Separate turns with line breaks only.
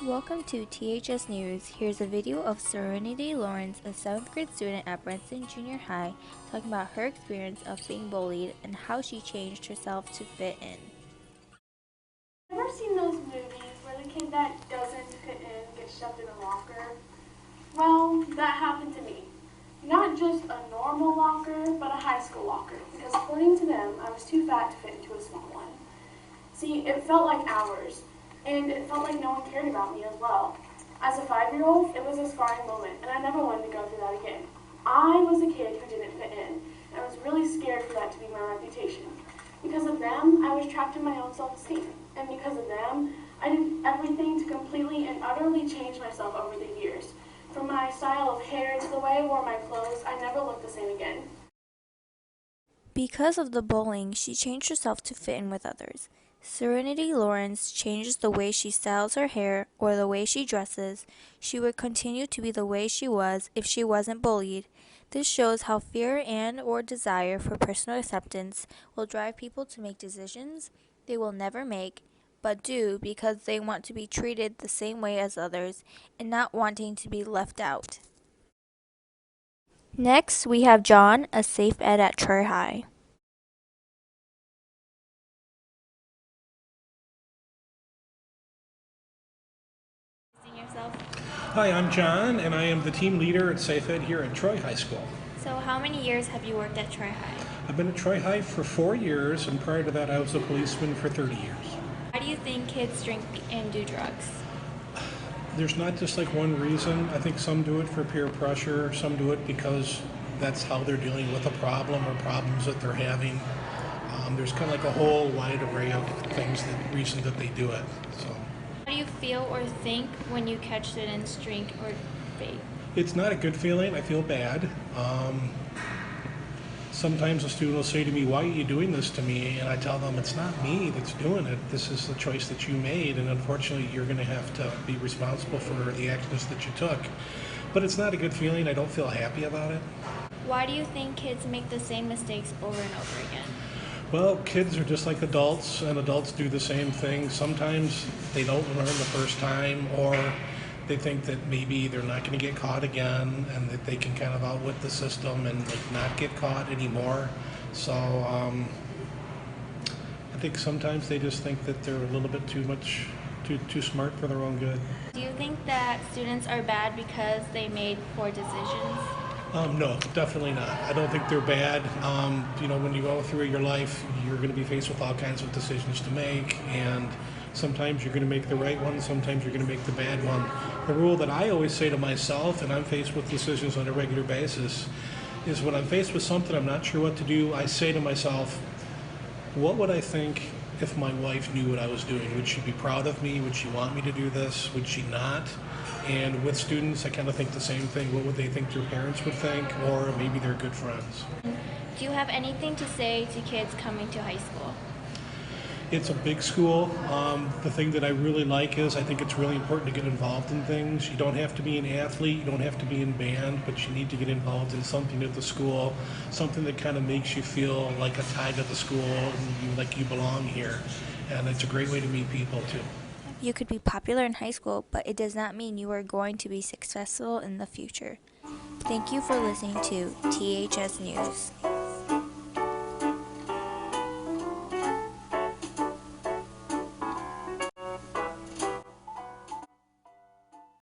Welcome to THS News. Here's a video of Serenity Lawrence, a 7th grade student at Brenston Junior High, talking about her experience of being bullied and how she changed herself to fit in.
Ever seen those movies where the kid that doesn't fit in gets shoved in a locker? Well, that happened to me. Not just a normal locker, but a high school locker, because according to them, I was too fat to fit into a small one. See, it felt like hours, and it felt like no one cared about me as well. As a 5-year-old, it was a scarring moment, and I never wanted to go through that again. I was a kid who didn't fit in, and I was really scared for that to be my reputation. Because of them, I was trapped in my own self-esteem, and because of them, I did everything to completely and utterly change myself over the years. From my style of hair to the way I wore my clothes, I never looked the same again.
Because of the bullying, she changed herself to fit in with others. Serenity Lawrence changes the way she styles her hair or the way she dresses. She would continue to be the way she was if she wasn't bullied. This shows how fear and/or desire for personal acceptance will drive people to make decisions they will never make, but do because they want to be treated the same way as others and not wanting to be left out. Next, we have John, a safe ed at Troy High. Yourself.
Hi, I'm John, and I am the team leader at Safe Ed here at Troy High School.
So how many years have you worked at Troy High?
I've been at Troy High for 4 years, and prior to that I was a policeman for 30 years.
Why do you think kids drink and do drugs?
There's not just like one reason. I think some do it for peer pressure, some do it because that's how they're dealing with a problem or problems that they're having. There's kind of like a whole wide array of things, reasons that they do it. So.
How do you feel or think when you catch students drink or vape?
It's not a good feeling. I feel bad. Sometimes a student will say to me, "Why are you doing this to me?" And I tell them, it's not me that's doing it. This is the choice that you made, and unfortunately you're going to have to be responsible for the actions that you took. But it's not a good feeling. I don't feel happy about it.
Why do you think kids make the same mistakes over and over again?
Well, kids are just like adults, and adults do the same thing. Sometimes they don't learn the first time, or they think that maybe they're not going to get caught again, and that they can kind of outwit the system and like not get caught anymore. So I think sometimes they just think that they're a little bit too smart for their own good.
Do you think that students are bad because they made poor decisions?
No, definitely not. I don't think they're bad. When you go through your life, you're going to be faced with all kinds of decisions to make, and sometimes you're going to make the right one, sometimes you're going to make the bad one. The rule that I always say to myself, and I'm faced with decisions on a regular basis, is when I'm faced with something I'm not sure what to do, I say to myself, what would I think if my wife knew what I was doing? Would she be proud of me? Would she want me to do this? Would she not? And with students, I kind of think the same thing. What would they think their parents would think? Or maybe they're good friends.
Do you have anything to say to kids coming to high school?
It's a big school. The thing that I really like is I think it's really important to get involved in things. You don't have to be an athlete, you don't have to be in band, but you need to get involved in something at the school, something that kind of makes you feel like a tie to the school and like you belong here. And it's a great way to meet people too.
You could be popular in high school, but it does not mean you are going to be successful in the future. Thank you for listening to THS News.